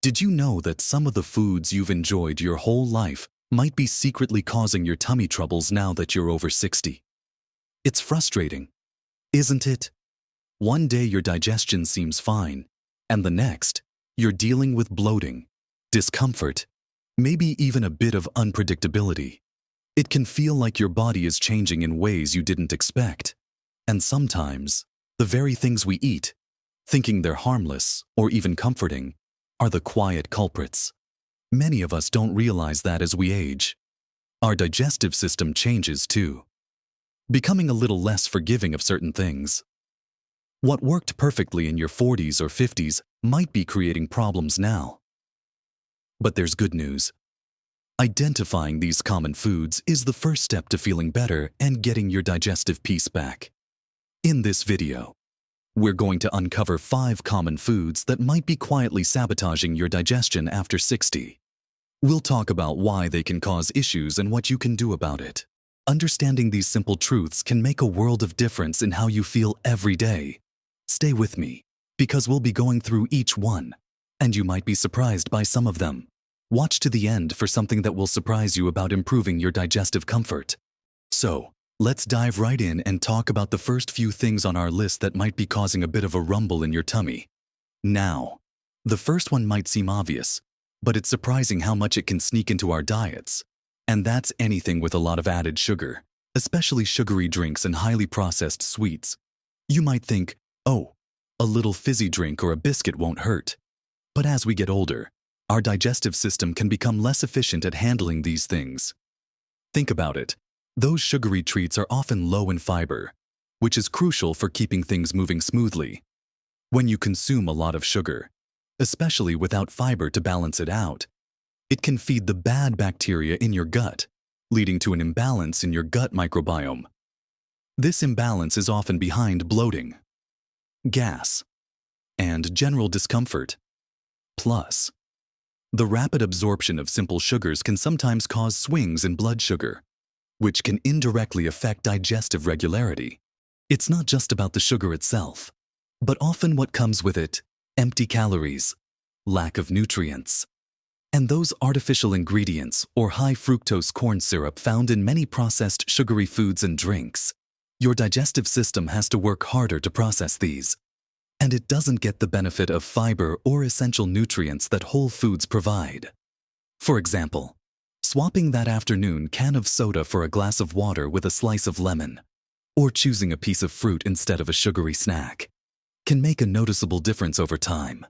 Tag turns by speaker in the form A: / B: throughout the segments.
A: Did you know that some of the foods you've enjoyed your whole life might be secretly causing your tummy troubles now that you're over 60? It's frustrating, isn't it? One day your digestion seems fine, and the next, you're dealing with bloating, discomfort, maybe even a bit of unpredictability. It can feel like your body is changing in ways you didn't expect. And sometimes, the very things we eat, thinking they're harmless or even comforting, are the quiet culprits. Many of us don't realize that as we age. Our digestive system changes too, becoming a little less forgiving of certain things. What worked perfectly in your 40s or 50s might be creating problems now. But there's good news. Identifying these common foods is the first step to feeling better and getting your digestive peace back. In this video, we're going to uncover 5 common foods that might be quietly sabotaging your digestion after 60. We'll talk about why they can cause issues and what you can do about it. Understanding these simple truths can make a world of difference in how you feel every day. Stay with me, because we'll be going through each one, and you might be surprised by some of them. Watch to the end for something that will surprise you about improving your digestive comfort. So, let's dive right in and talk about the first few things on our list that might be causing a bit of a rumble in your tummy. Now, the first one might seem obvious, but it's surprising how much it can sneak into our diets. And that's anything with a lot of added sugar, especially sugary drinks and highly processed sweets. You might think, oh, a little fizzy drink or a biscuit won't hurt. But as we get older, our digestive system can become less efficient at handling these things. Think about it. Those sugary treats are often low in fiber, which is crucial for keeping things moving smoothly. When you consume a lot of sugar, especially without fiber to balance it out, it can feed the bad bacteria in your gut, leading to an imbalance in your gut microbiome. This imbalance is often behind bloating, gas, and general discomfort. Plus, the rapid absorption of simple sugars can sometimes cause swings in blood sugar, which can indirectly affect digestive regularity. It's not just about the sugar itself, but often what comes with it: empty calories, lack of nutrients, and those artificial ingredients or high fructose corn syrup found in many processed sugary foods and drinks. Your digestive system has to work harder to process these, and it doesn't get the benefit of fiber or essential nutrients that whole foods provide. For example, swapping that afternoon can of soda for a glass of water with a slice of lemon, or choosing a piece of fruit instead of a sugary snack, can make a noticeable difference over time.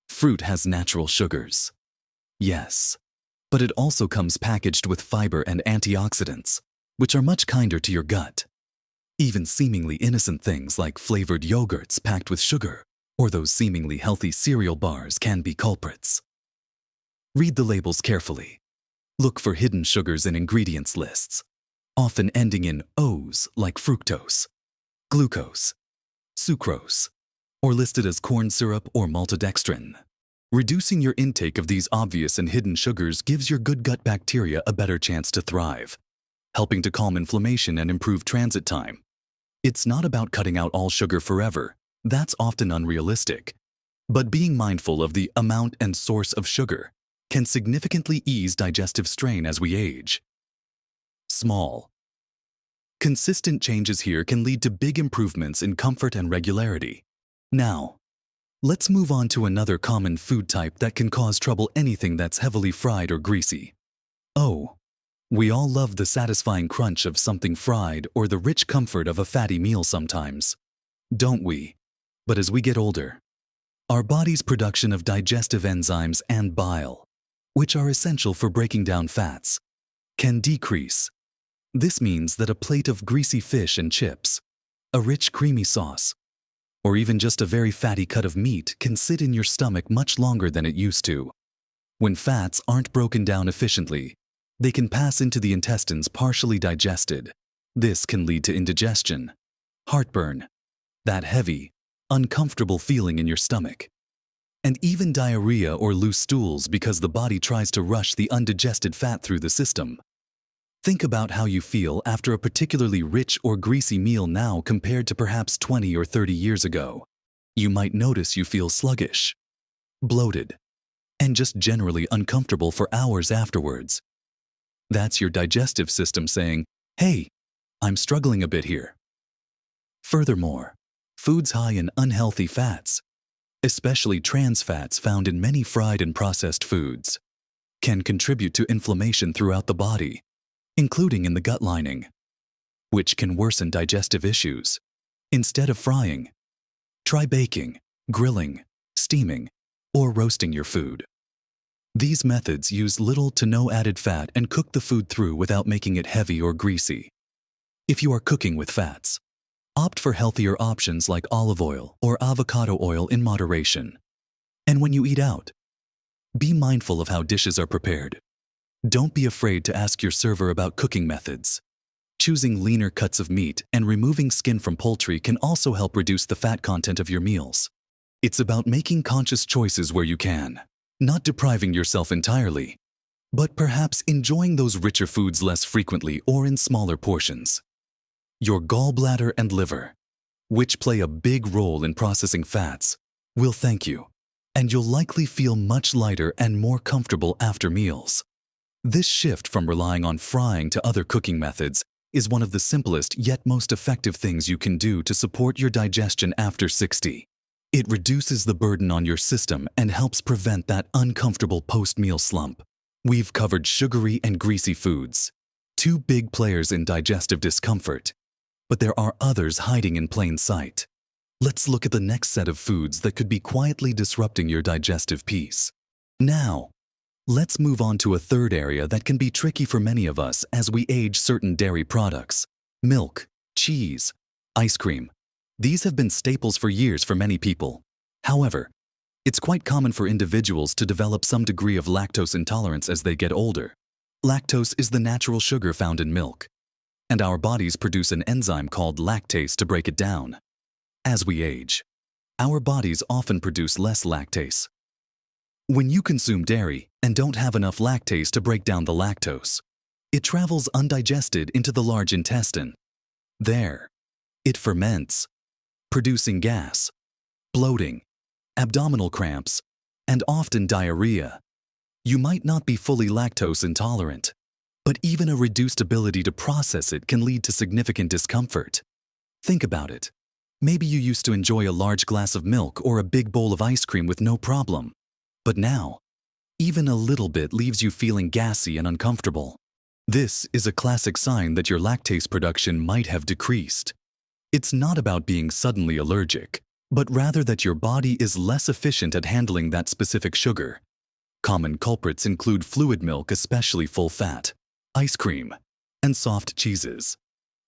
A: Fruit has natural sugars, yes, but it also comes packaged with fiber and antioxidants, which are much kinder to your gut. Even seemingly innocent things like flavored yogurts packed with sugar, or those seemingly healthy cereal bars can be culprits. Read the labels carefully. Look for hidden sugars in ingredients lists, often ending in O's like fructose, glucose, sucrose, or listed as corn syrup or maltodextrin. Reducing your intake of these obvious and hidden sugars gives your good gut bacteria a better chance to thrive, helping to calm inflammation and improve transit time. It's not about cutting out all sugar forever. That's often unrealistic. But being mindful of the amount and source of sugar can significantly ease digestive strain as we age. Small, consistent changes here can lead to big improvements in comfort and regularity. Now, let's move on to another common food type that can cause trouble: anything that's heavily fried or greasy. Oh, we all love the satisfying crunch of something fried or the rich comfort of a fatty meal sometimes, don't we? But as we get older, our body's production of digestive enzymes and bile, which are essential for breaking down fats, can decrease. This means that a plate of greasy fish and chips, a rich creamy sauce, or even just a very fatty cut of meat can sit in your stomach much longer than it used to. When fats aren't broken down efficiently, they can pass into the intestines partially digested. This can lead to indigestion, heartburn, that heavy, uncomfortable feeling in your stomach, and even diarrhea or loose stools because the body tries to rush the undigested fat through the system. Think about how you feel after a particularly rich or greasy meal now compared to perhaps 20 or 30 years ago. You might notice you feel sluggish, bloated, and just generally uncomfortable for hours afterwards. That's your digestive system saying, "Hey, I'm struggling a bit here." Furthermore, foods high in unhealthy fats, especially trans fats found in many fried and processed foods, can contribute to inflammation throughout the body, including in the gut lining, which can worsen digestive issues. Instead of frying, try baking, grilling, steaming, or roasting your food. These methods use little to no added fat and cook the food through without making it heavy or greasy. If you are cooking with fats, opt for healthier options like olive oil or avocado oil in moderation. And when you eat out, be mindful of how dishes are prepared. Don't be afraid to ask your server about cooking methods. Choosing leaner cuts of meat and removing skin from poultry can also help reduce the fat content of your meals. It's about making conscious choices where you can, not depriving yourself entirely, but perhaps enjoying those richer foods less frequently or in smaller portions. Your gallbladder and liver, which play a big role in processing fats, will thank you, and you'll likely feel much lighter and more comfortable after meals. This shift from relying on frying to other cooking methods is one of the simplest yet most effective things you can do to support your digestion after 60. It reduces the burden on your system and helps prevent that uncomfortable post-meal slump. We've covered sugary and greasy foods, two big players in digestive discomfort, but there are others hiding in plain sight. Let's look at the next set of foods that could be quietly disrupting your digestive peace. Now, let's move on to a third area that can be tricky for many of us as we age: certain dairy products. Milk, cheese, ice cream. These have been staples for years for many people. However, it's quite common for individuals to develop some degree of lactose intolerance as they get older. Lactose is the natural sugar found in milk, and our bodies produce an enzyme called lactase to break it down. As we age, our bodies often produce less lactase. When you consume dairy and don't have enough lactase to break down the lactose, it travels undigested into the large intestine. There, it ferments, producing gas, bloating, abdominal cramps, and often diarrhea. You might not be fully lactose intolerant, but even a reduced ability to process it can lead to significant discomfort. Think about it. Maybe you used to enjoy a large glass of milk or a big bowl of ice cream with no problem. But now, even a little bit leaves you feeling gassy and uncomfortable. This is a classic sign that your lactase production might have decreased. It's not about being suddenly allergic, but rather that your body is less efficient at handling that specific sugar. Common culprits include fluid milk, especially full fat, ice cream, and soft cheeses.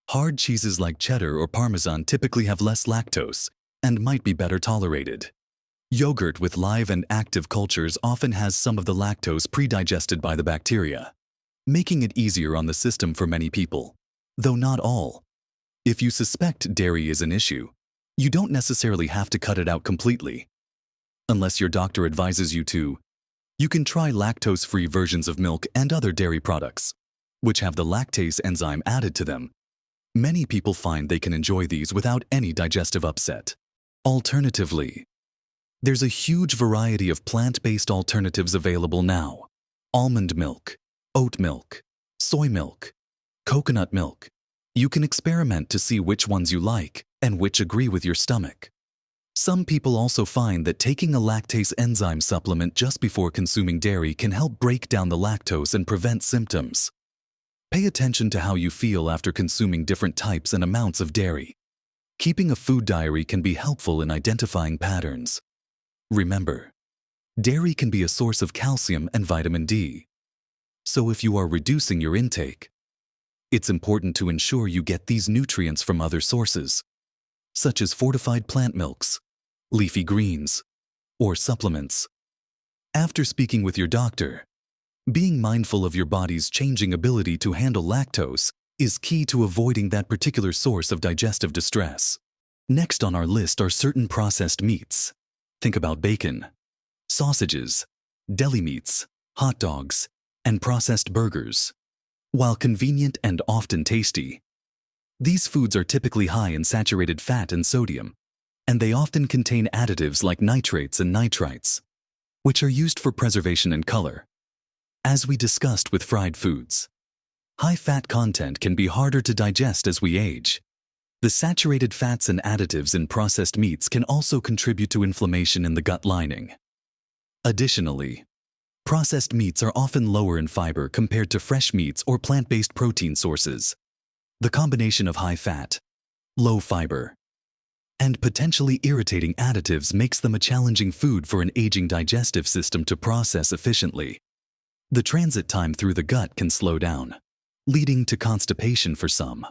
A: Hard cheeses like cheddar or Parmesan typically have less lactose and might be better tolerated. Yogurt with live and active cultures often has some of the lactose pre-digested by the bacteria, making it easier on the system for many people, though not all. If you suspect dairy is an issue, you don't necessarily have to cut it out completely. Unless your doctor advises you to, you can try lactose-free versions of milk and other dairy products, which have the lactase enzyme added to them. Many people find they can enjoy these without any digestive upset. Alternatively, there's a huge variety of plant-based alternatives available now. Almond milk, oat milk, soy milk, coconut milk. You can experiment to see which ones you like and which agree with your stomach. Some people also find that taking a lactase enzyme supplement just before consuming dairy can help break down the lactose and prevent symptoms. Pay attention to how you feel after consuming different types and amounts of dairy. Keeping a food diary can be helpful in identifying patterns. Remember, dairy can be a source of calcium and vitamin D. So if you are reducing your intake, it's important to ensure you get these nutrients from other sources, such as fortified plant milks, leafy greens, or supplements. After speaking with your doctor, being mindful of your body's changing ability to handle lactose is key to avoiding that particular source of digestive distress. Next on our list are certain processed meats. Think about bacon, sausages, deli meats, hot dogs, and processed burgers. While convenient and often tasty, these foods are typically high in saturated fat and sodium, and they often contain additives like nitrates and nitrites. which are used for preservation and color. As we discussed with fried foods, high fat content can be harder to digest as we age. The saturated fats and additives in processed meats can also contribute to inflammation in the gut lining. Additionally, processed meats are often lower in fiber compared to fresh meats or plant-based protein sources. The combination of high fat, low fiber, and potentially irritating additives makes them a challenging food for an aging digestive system to process efficiently. The transit time through the gut can slow down, leading to constipation for some,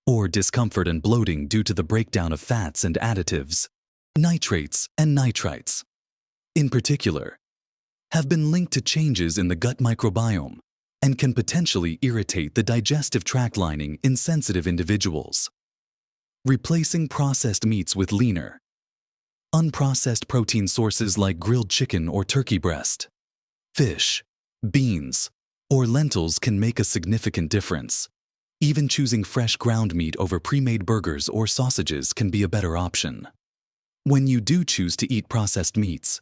A: or discomfort and bloating due to the breakdown of fats and additives. Nitrates and nitrites, in particular, have been linked to changes in the gut microbiome and can potentially irritate the digestive tract lining in sensitive individuals. Replacing processed meats with leaner, unprocessed protein sources like grilled chicken or turkey breast, fish, beans, or lentils can make a significant difference. Even choosing fresh ground meat over pre-made burgers or sausages can be a better option. When you do choose to eat processed meats,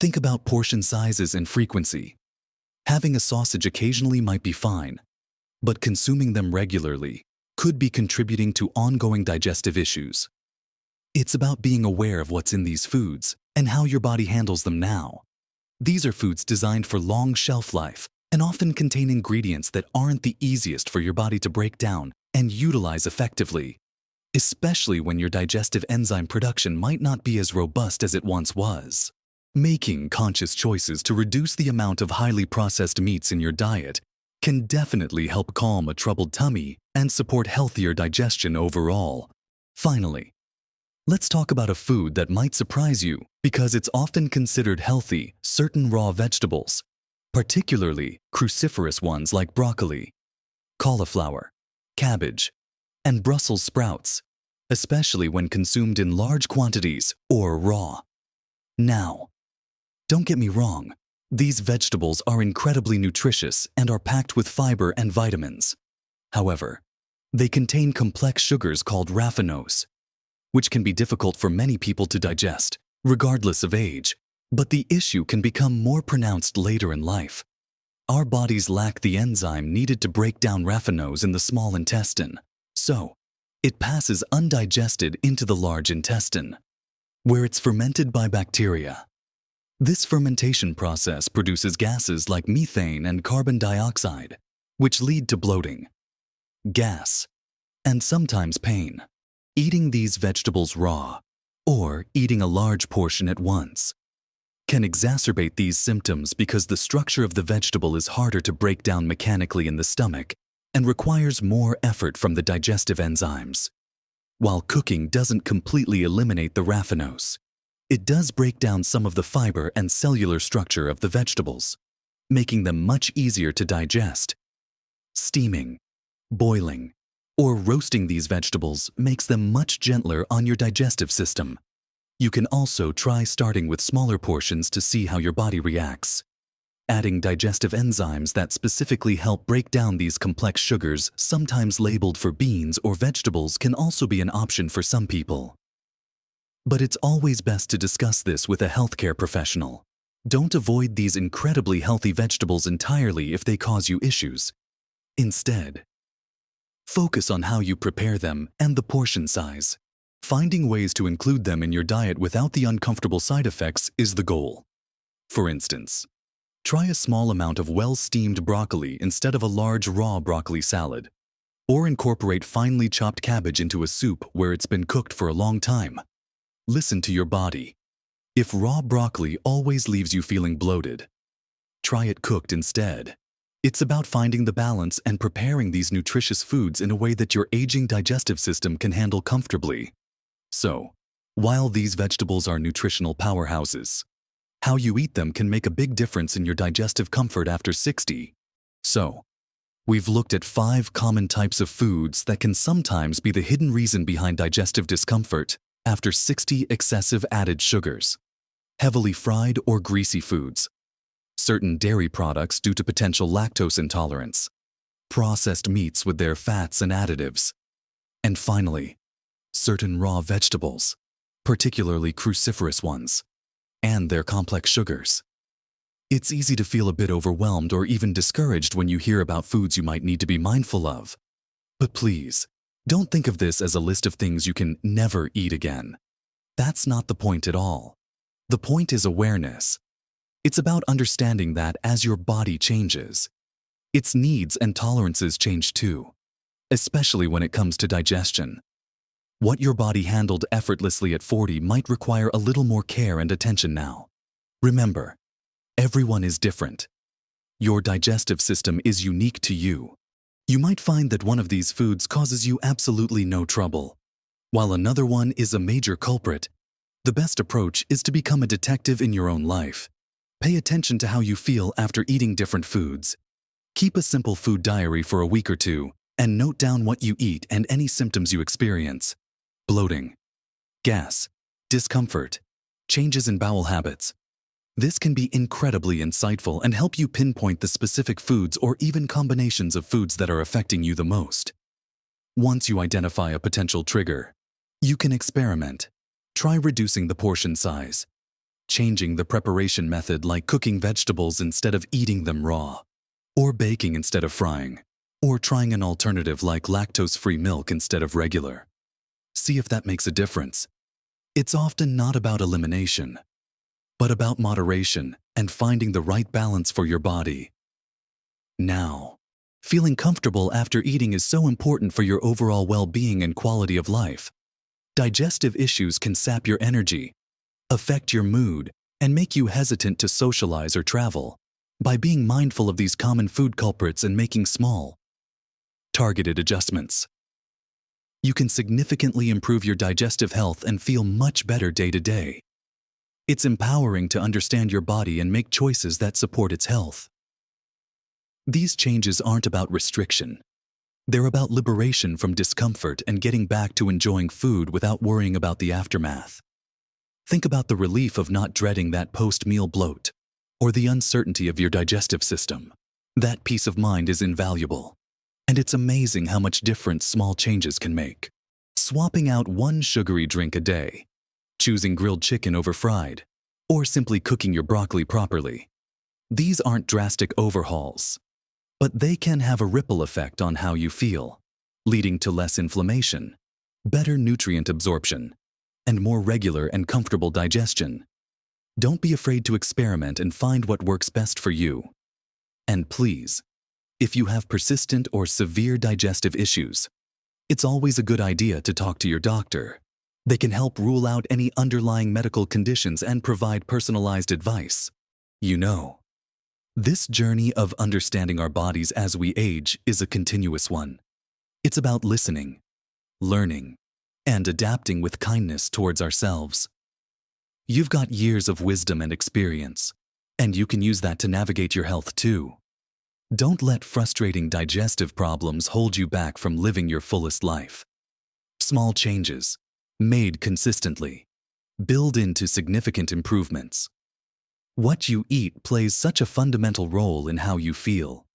A: think about portion sizes and frequency. Having a sausage occasionally might be fine, but consuming them regularly could be contributing to ongoing digestive issues. It's about being aware of what's in these foods and how your body handles them now. These are foods designed for long shelf life and often contain ingredients that aren't the easiest for your body to break down and utilize effectively, especially when your digestive enzyme production might not be as robust as it once was. Making conscious choices to reduce the amount of highly processed meats in your diet can definitely help calm a troubled tummy and support healthier digestion overall. Finally, let's talk about a food that might surprise you because it's often considered healthy: certain raw vegetables, particularly cruciferous ones like broccoli, cauliflower, cabbage, and Brussels sprouts, especially when consumed in large quantities or raw. Now, don't get me wrong, these vegetables are incredibly nutritious and are packed with fiber and vitamins. However, they contain complex sugars called raffinose, which can be difficult for many people to digest, regardless of age. But the issue can become more pronounced later in life. Our bodies lack the enzyme needed to break down raffinose in the small intestine, so it passes undigested into the large intestine, where it's fermented by bacteria. This fermentation process produces gases like methane and carbon dioxide, which lead to bloating, gas, and sometimes pain. Eating these vegetables raw, or eating a large portion at once, can exacerbate these symptoms because the structure of the vegetable is harder to break down mechanically in the stomach and requires more effort from the digestive enzymes. While cooking doesn't completely eliminate the raffinose, it does break down some of the fiber and cellular structure of the vegetables, making them much easier to digest. Steaming, boiling, or roasting these vegetables makes them much gentler on your digestive system. You can also try starting with smaller portions to see how your body reacts. Adding digestive enzymes that specifically help break down these complex sugars, sometimes labeled for beans or vegetables, can also be an option for some people. But it's always best to discuss this with a healthcare professional. Don't avoid these incredibly healthy vegetables entirely if they cause you issues. Instead, focus on how you prepare them and the portion size. Finding ways to include them in your diet without the uncomfortable side effects is the goal. For instance, try a small amount of well-steamed broccoli instead of a large raw broccoli salad, or incorporate finely chopped cabbage into a soup where it's been cooked for a long time. Listen to your body. If raw broccoli always leaves you feeling bloated, try it cooked instead. It's about finding the balance and preparing these nutritious foods in a way that your aging digestive system can handle comfortably. So, while these vegetables are nutritional powerhouses, how you eat them can make a big difference in your digestive comfort after 60. So, we've looked at 5 common types of foods that can sometimes be the hidden reason behind digestive discomfort after 60: excessive added sugars, heavily fried or greasy foods, certain dairy products due to potential lactose intolerance, processed meats with their fats and additives, and finally, certain raw vegetables, particularly cruciferous ones, and their complex sugars. It's easy to feel a bit overwhelmed or even discouraged when you hear about foods you might need to be mindful of. But please, don't think of this as a list of things you can never eat again. That's not the point at all. The point is awareness. It's about understanding that as your body changes, its needs and tolerances change too, especially when it comes to digestion. What your body handled effortlessly at 40 might require a little more care and attention now. Remember, everyone is different. Your digestive system is unique to you. You might find that one of these foods causes you absolutely no trouble, while another one is a major culprit. The best approach is to become a detective in your own life. Pay attention to how you feel after eating different foods. Keep a simple food diary for a week or two and note down what you eat and any symptoms you experience. Bloating, gas, discomfort, changes in bowel habits. This can be incredibly insightful and help you pinpoint the specific foods or even combinations of foods that are affecting you the most. Once you identify a potential trigger, you can experiment. Try reducing the portion size, changing the preparation method like cooking vegetables instead of eating them raw, or baking instead of frying, or trying an alternative like lactose-free milk instead of regular. See if that makes a difference. It's often not about elimination, but about moderation and finding the right balance for your body. Now, feeling comfortable after eating is so important for your overall well-being and quality of life. Digestive issues can sap your energy, affect your mood, and make you hesitant to socialize or travel. By being mindful of these common food culprits and making small, targeted adjustments, you can significantly improve your digestive health and feel much better day to day. It's empowering to understand your body and make choices that support its health. These changes aren't about restriction. They're about liberation from discomfort and getting back to enjoying food without worrying about the aftermath. Think about the relief of not dreading that post-meal bloat or the uncertainty of your digestive system. That peace of mind is invaluable, and it's amazing how much difference small changes can make. Swapping out one sugary drink a day, choosing grilled chicken over fried, or simply cooking your broccoli properly. These aren't drastic overhauls, but they can have a ripple effect on how you feel, leading to less inflammation, better nutrient absorption, and more regular and comfortable digestion. Don't be afraid to experiment and find what works best for you. And please, if you have persistent or severe digestive issues, it's always a good idea to talk to your doctor. They can help rule out any underlying medical conditions and provide personalized advice. You know, this journey of understanding our bodies as we age is a continuous one. It's about listening, learning, and adapting with kindness towards ourselves. You've got years of wisdom and experience, and you can use that to navigate your health too. Don't let frustrating digestive problems hold you back from living your fullest life. Small changes, made consistently, build into significant improvements. What you eat plays such a fundamental role in how you feel,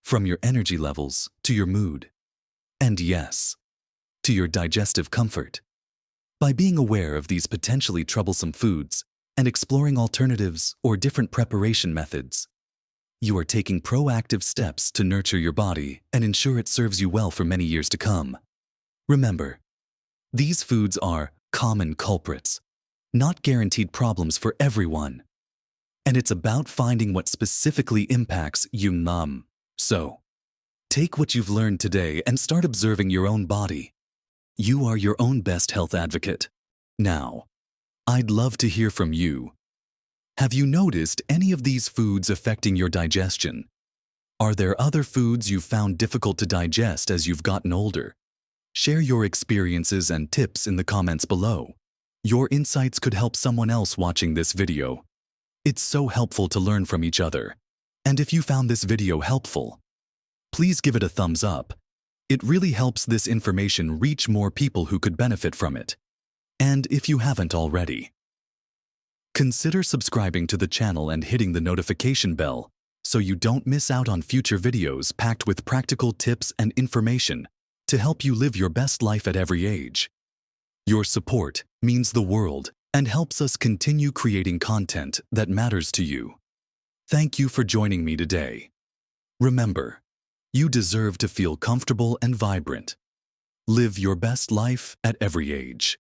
A: from your energy levels to your mood, and yes, to your digestive comfort. By being aware of these potentially troublesome foods and exploring alternatives or different preparation methods, you are taking proactive steps to nurture your body and ensure it serves you well for many years to come. Remember, these foods are common culprits, not guaranteed problems for everyone. And it's about finding what specifically impacts you. So, take what you've learned today and start observing your own body. You are your own best health advocate. Now, I'd love to hear from you. Have you noticed any of these foods affecting your digestion? Are there other foods you've found difficult to digest as you've gotten older? Share your experiences and tips in the comments below. Your insights could help someone else watching this video. It's so helpful to learn from each other. And if you found this video helpful, please give it a thumbs up. It really helps this information reach more people who could benefit from it. And if you haven't already, consider subscribing to the channel and hitting the notification bell so you don't miss out on future videos packed with practical tips and information to help you live your best life at every age. Your support means the world and helps us continue creating content that matters to you. Thank you for joining me today. Remember, you deserve to feel comfortable and vibrant. Live your best life at every age.